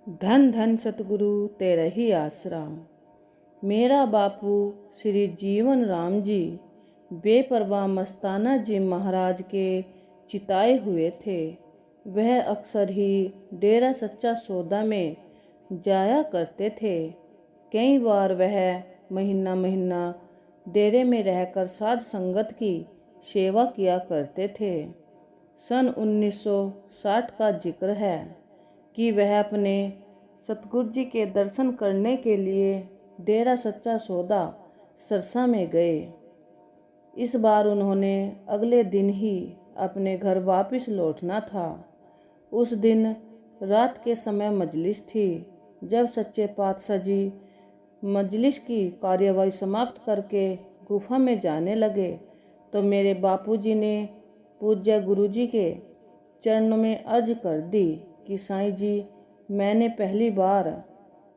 धन धन सतगुरु तेरा ही आसरा। मेरा बापू श्री जीवन राम जी बेपरवाह मस्ताना जी महाराज के चिताए हुए थे। वह अक्सर ही डेरा सच्चा सौदा में जाया करते थे। कई बार वह महीना महीना डेरे में रहकर साध संगत की सेवा किया करते थे। सन 1960 का जिक्र है कि वह अपने सतगुरु जी के दर्शन करने के लिए डेरा सच्चा सौदा सरसा में गए। इस बार उन्होंने अगले दिन ही अपने घर वापस लौटना था। उस दिन रात के समय मजलिस थी। जब सच्चे पातशाह जी मजलिस की कार्यवाही समाप्त करके गुफा में जाने लगे तो मेरे बापूजी ने पूज्य गुरुजी के चरणों में अर्ज कर दी कि साईं जी, मैंने पहली बार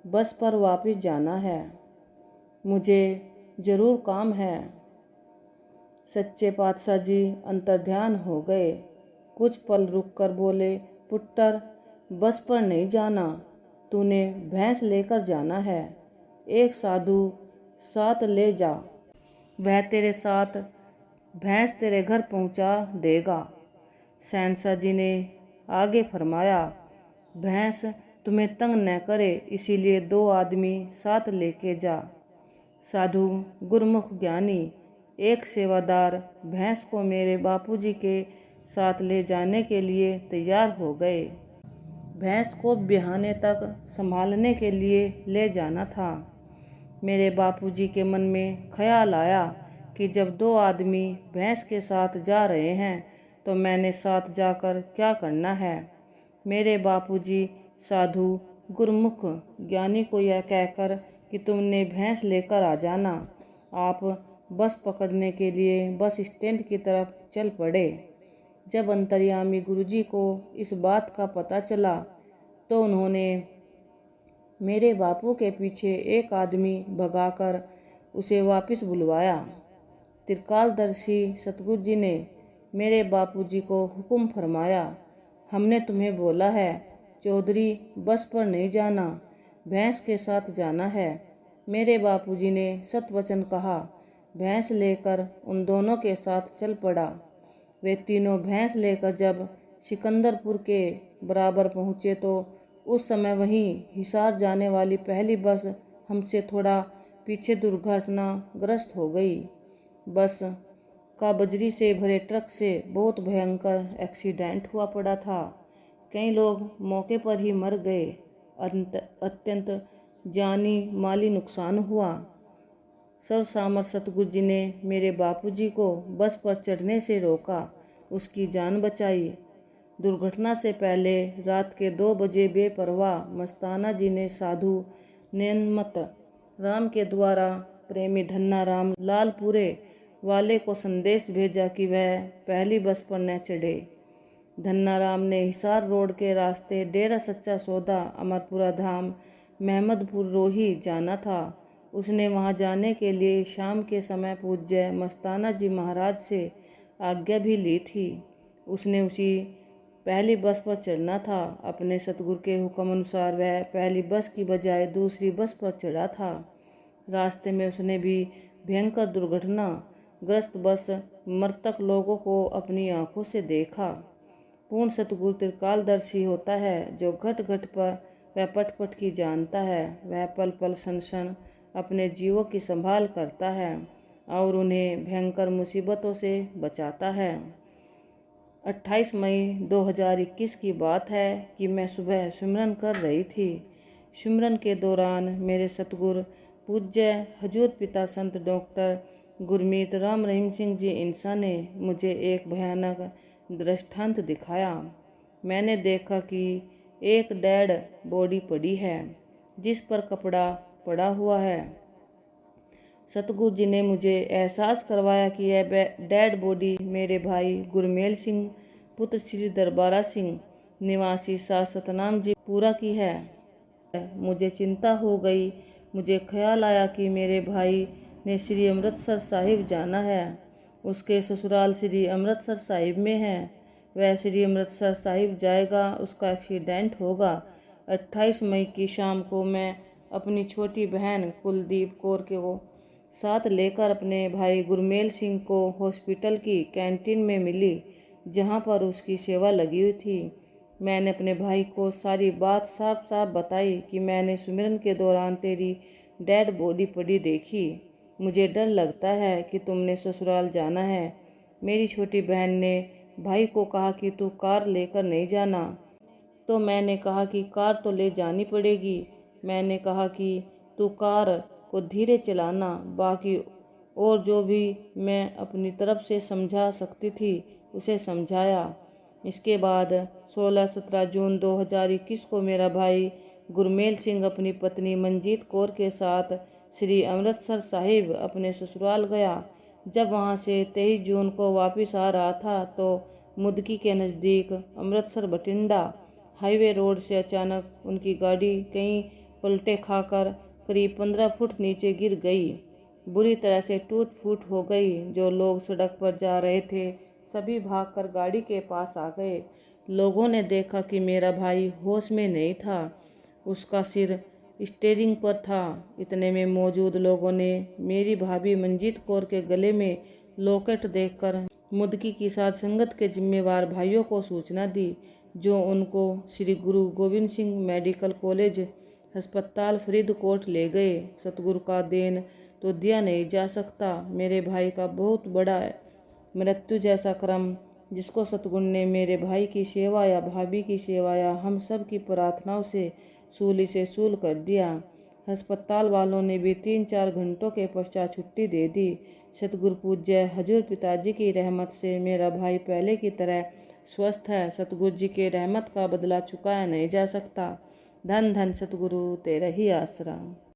बस पर वापस जाना है, मुझे ज़रूर काम है। सच्चे पातशाह जी अंतर्ध्यान हो गए। कुछ पल रुककर बोले, पुत्र, बस पर नहीं जाना, तूने भैंस लेकर जाना है। एक साधु साथ ले जा, वह तेरे साथ भैंस तेरे घर पहुंचा देगा। शहंशाह जी ने आगे फरमाया, भैंस तुम्हें तंग न करे, इसीलिए 2 आदमी साथ लेके जा। साधु गुरमुख ज्ञानी एक सेवादार भैंस को मेरे बापूजी के साथ ले जाने के लिए तैयार हो गए। भैंस को बिहाने तक संभालने के लिए ले जाना था। मेरे बापूजी के मन में ख्याल आया कि जब 2 आदमी भैंस के साथ जा रहे हैं तो मैंने साथ जाकर क्या करना है। मेरे बापूजी साधु गुरमुख ज्ञानी को यह कहकर कि तुमने भैंस लेकर आ जाना, आप बस पकड़ने के लिए बस स्टैंड की तरफ चल पड़े। जब अंतर्यामी गुरुजी को इस बात का पता चला तो उन्होंने मेरे बापू के पीछे एक आदमी भगाकर उसे वापस बुलवाया। त्रिकालदर्शी सतगुरु जी ने मेरे बापूजी को हुक्म फरमाया, हमने तुम्हें बोला है चौधरी, बस पर नहीं जाना, भैंस के साथ जाना है। मेरे बापूजी ने सतवचन कहा। भैंस लेकर उन दोनों के साथ चल पड़ा। वे तीनों भैंस लेकर जब सिकंदरपुर के बराबर पहुँचे तो उस समय वहीं हिसार जाने वाली पहली बस हमसे थोड़ा पीछे दुर्घटनाग्रस्त हो गई। बस का बजरी से भरे ट्रक से बहुत भयंकर एक्सीडेंट हुआ पड़ा था। कई लोग मौके पर ही मर गए। अत्यंत जानी माली नुकसान हुआ। सर्वसामर्थ सतगुरु जी ने मेरे बापूजी को बस पर चढ़ने से रोका, उसकी जान बचाई। दुर्घटना से पहले रात के 2 बजे बेपरवाह मस्ताना जी ने साधु नैनमत राम के द्वारा प्रेमी धन्ना राम लालपुरे वाले को संदेश भेजा कि वह पहली बस पर न चढ़े। धन्ना राम ने हिसार रोड के रास्ते डेरा सच्चा सौदा, अमरपुरा धाम, महमदपुर रोही जाना था। उसने वहां जाने के लिए शाम के समय पूज्य मस्ताना जी महाराज से आज्ञा भी ली थी। उसने उसी पहली बस पर चढ़ना था। अपने सतगुरु के हुक्म अनुसार वह पहली बस की बजाय दूसरी बस पर चढ़ा था। रास्ते में उसने भी भयंकर दुर्घटना ग्रस्त बस मृतक लोगों को अपनी आंखों से देखा। पूर्ण सतगुरु त्रिकालदर्शी होता है, जो घट घट पर वह पट पट की जानता है। वह पल पल क्षण क्षण अपने जीवों की संभाल करता है और उन्हें भयंकर मुसीबतों से बचाता है। 28 मई 2021 की बात है कि मैं सुबह सिमरन कर रही थी। सिमरन के दौरान मेरे सतगुरु पूज्य हजूर पिता संत डॉक्टर गुरमीत राम रहीम सिंह जी इंसा ने मुझे एक भयानक दृष्टांत दिखाया। मैंने देखा कि एक डेड बॉडी पड़ी है जिस पर कपड़ा पड़ा हुआ है। सतगुरु जी ने मुझे एहसास करवाया कि यह डेड बॉडी मेरे भाई गुरमेल सिंह पुत्र श्री दरबारा सिंह निवासी सा सतनाम जी पूरा की है। मुझे चिंता हो गई। मुझे ख्याल आया कि मेरे भाई ने श्री अमृतसर साहिब जाना है। उसके ससुराल श्री अमृतसर साहिब में है। वह श्री अमृतसर साहिब जाएगा, उसका एक्सीडेंट होगा। 28 मई की शाम को मैं अपनी छोटी बहन कुलदीप कौर को साथ लेकर अपने भाई गुरमेल सिंह को हॉस्पिटल की कैंटीन में मिली, जहां पर उसकी सेवा लगी हुई थी। मैंने अपने भाई को सारी बात साफ साफ बताई कि मैंने सुमिरन के दौरान तेरी डेड बॉडी पड़ी देखी। मुझे डर लगता है कि तुमने ससुराल जाना है। मेरी छोटी बहन ने भाई को कहा कि तू कार लेकर नहीं जाना, तो मैंने कहा कि कार तो ले जानी पड़ेगी। मैंने कहा कि तू कार को धीरे चलाना, बाकी और जो भी मैं अपनी तरफ से समझा सकती थी उसे समझाया। इसके बाद 16-17 जून 2021 को मेरा भाई गुरमेल सिंह अपनी पत्नी मंजीत कौर के साथ श्री अमृतसर साहिब अपने ससुराल गया। जब वहां से 23 जून को वापस आ रहा था तो मुदकी के नज़दीक अमृतसर बठिंडा हाईवे रोड से अचानक उनकी गाड़ी कई पलटे खाकर करीब 15 फुट नीचे गिर गई। बुरी तरह से टूट फूट हो गई। जो लोग सड़क पर जा रहे थे सभी भागकर गाड़ी के पास आ गए। लोगों ने देखा कि मेरा भाई होश में नहीं था, उसका सिर स्टीयरिंग पर था। इतने में मौजूद लोगों ने मेरी भाभी मंजीत कौर के गले में लॉकेट देखकर मुदकी की साथ संगत के जिम्मेवार भाइयों को सूचना दी, जो उनको श्री गुरु गोविंद सिंह मेडिकल कॉलेज अस्पताल फरीदकोट ले गए। सतगुरु का देन तो दिया नहीं जा सकता। मेरे भाई का बहुत बड़ा मृत्यु जैसा क्रम, जिसको सतगुरु ने मेरे भाई की सेवा या भाभी की सेवा या हम सब की प्रार्थनाओं से सूली से सूल कर दिया। अस्पताल वालों ने भी 3-4 घंटों के पश्चात छुट्टी दे दी। सतगुरु पूज्य हजूर पिताजी की रहमत से मेरा भाई पहले की तरह स्वस्थ है। सतगुरु जी के रहमत का बदला चुकाया नहीं जा सकता। धन धन सतगुरु तेरा ही आसरा।